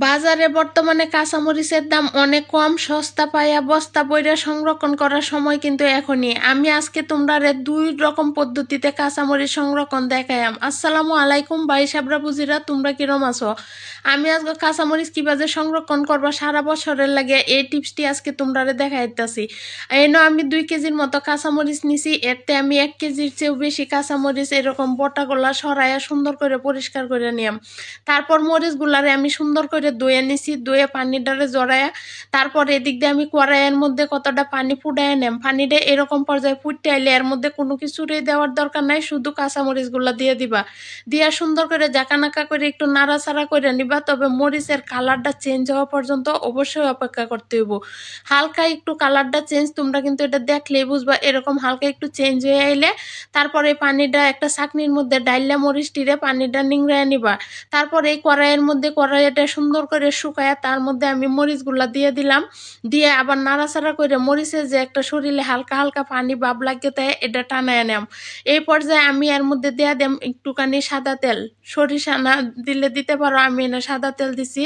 বাজারে বর্তমানে কাঁচামরিচের দাম অনেক কম, সস্তা পাইয়া বস্তা বইরা সংরক্ষণ করার সময় কিন্তু এখনই। আমি আজকে তোমরা দুই রকম পদ্ধতিতে কাঁচামরিচ সংরক্ষণ দেখাইম। আসসালামু আলাইকুম ভাই সাবরা বুজিরা, তোমরা কিরম আছো? আমি আজকে কাঁচামরিচ কিভাবে সংরক্ষণ করবা সারা বছরের লাগে এই টিপসটি আজকে তোমরা দেখাইতেছি। এনে আমি 2 কেজির মতো কাঁচামরিচ নিছি। এতে আমি 1 কেজির চেয়েও বেশি কাঁচামরিচ এরকম বটাগুলা সরাইয়া সুন্দর করে পরিষ্কার করে নিয়াম। তারপর মরিচগুলারে আমি সুন্দর করে ধুয়ে নিছি, ধুয়ে পানিটারে জড়ায়া তারপর এদিক দিয়ে আমি কড়াইয়ের মধ্যে কতটা পানি ফুটাইয়া নেম। পানিটা এরকম পর্যায়ে ফুটতে আইলে এর মধ্যে কোনো কিছুরই দেওয়ার দরকার নাই, শুধু কাঁচামরিচগুলা দিয়ে দিবা। দিয়া সুন্দর করে জাকানাকা করে একটু নাড়াচাড়া করে নিবা। তবে মরিচের কালারটা চেঞ্জ হওয়া পর্যন্ত অবশ্যই অপেক্ষা করতে হইব। হালকা একটু কালারটা চেঞ্জ, তোমরা কিন্তু এটা দেখলেই বুঝবা। এরকম হালকা একটু চেঞ্জ হয়ে আইলে তারপরে পানিটা একটা ছাঁকনির মধ্যে ডাইলা মরিচটিরে পানিটা নিংড়ায় নিবা। তারপর এই কড়াইয়ের মধ্যে কড়াইটা সুন্দর করে শুকায়া তার মধ্যে আমি মরিচগুলা দিয়ে দিলাম। দিয়ে আবার নাড়াচাড়া করে মরিচের যে একটা শরীরে হালকা হালকা পানি ভাব লাগে তাই এটা টানায় নেম। এই পর্যায়ে আমি এর মধ্যে দেয়া দেম একটুখানি সাদা তেল। সরিষা না দিলে দিতে পারো, আমি এনে সাদা তেল দিছি।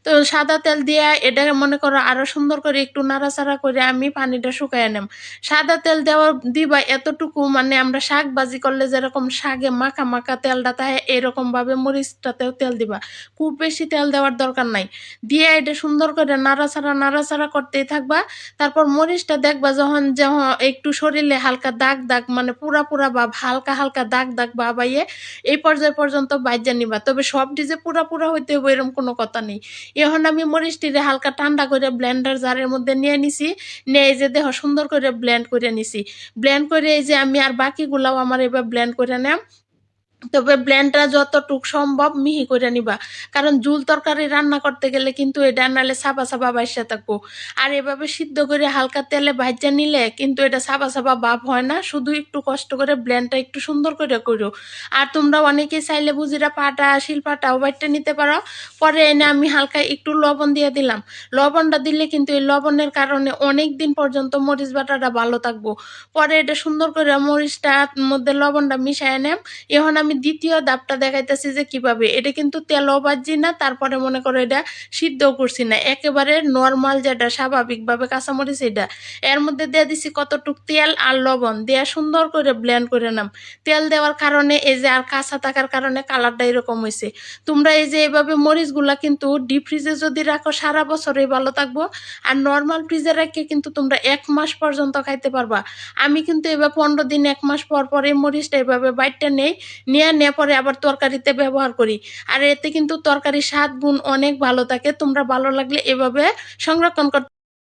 তো সাদা তেল দিয়ে এটা মনে করো আরো সুন্দর করে একটু নাড়াচাড়া করে আমি পানিটা শুকায় নেম। সাদা তেল দেওয়া দিবা এতটুকু, মানে আমরা শাক ভাজি করলে যেরকম শাকে মাখা মাখা তেলটা তাই এরকম ভাবে মরিচটাতেও তেল দিবা। খুব বেশি তেল দেওয়ার দরকার নাই। দিয়ে এটা সুন্দর করে নাড়াচাড়া করতেই থাকবা। তারপর মরিচটা দেখবা যখন যখন একটু শরীরে হালকা দাগ দাগ, মানে পুরা পুরা ভাব হালকা হালকা দাগ দাগ ভাব আইয়ে এই পর্যায় পর্যন্ত বাইজা নিবা। তবে সব ডিজে পুরা পুরা হইতে হবে এরকম কোনো কথা নেই। এখন আমি মরিচটিরে হালকা ঠান্ডা করে ব্লেন্ডার জারের মধ্যে নিয়ে নিছি। নিয়ে এই যে দেহ সুন্দর করে ব্লেন্ড করে নিছি। ব্লেন্ড করে এই যে আমি আর বাকিগুলাও আমার এবার ব্লেন্ড করে নেম। তবে ব্লেন্ডটা যতটুক সম্ভব মিহি করে নিবা, কারণ ঝুল তরকারি রান্না করতে গেলে কিন্তু এটা নাহলে সাবা সাবা বাইসা থাকবো। আর এভাবে সিদ্ধ করে হালকা তেলে ভাজা নিলে কিন্তু এটা সাবা সাবা ভাব হয় না। শুধু একটু কষ্ট করে ব্লেন্ডটা একটু সুন্দর করে করো। আর তোমরা অনেকেই চাইলে বুজিরা পাটা শিলপাটাও বাইটটা নিতে পারো। পরে এনে আমি হালকা একটু লবণ দিয়ে দিলাম। লবণটা দিলে কিন্তু এই লবণের কারণে অনেক দিন পর্যন্ত মরিচ বাটাটা ভালো থাকবো। পরে এটা সুন্দর করে মরিচটার মধ্যে লবণটা মিশায় নেম। এখন আমি দ্বিতীয় ধাপটা দেখাইতেছি যে কিভাবে। এটা কিন্তু তেলও ভাজি না, তারপরে মনে করো এটা সিদ্ধও করছি না, একেবারে নর্মাল যেটা স্বাভাবিকভাবে কাঁচামরিচ এটা। এর মধ্যে দিয়ে দিছি কতটুক তেল আর লবণ দিয়ে সুন্দর করে ব্লেন্ড করে নাম। তেল দেওয়ার কারণে এই যে আর কাঁচা থাকার কারণে কালারটা এরকম হয়েছে। তোমরা এই যে এইভাবে মরিচগুলা কিন্তু ডিপ ফ্রিজে যদি রাখো সারা বছরই ভালো থাকবো। আর নর্মাল ফ্রিজে রেখে কিন্তু তোমরা 1 মাস পর্যন্ত খাইতে পারবা। আমি কিন্তু এবার 15 দিন 1 মাস পর পর এই মরিচটা এভাবে বাইটটা নেই, নিয়ে পরে আবার তরকারিতে ব্যবহার করি। আর এতে কিন্তু তরকারির স্বাদ গুণ অনেক ভালো থাকে। তোমরা ভালো লাগলে এভাবে সংরক্ষণ করতে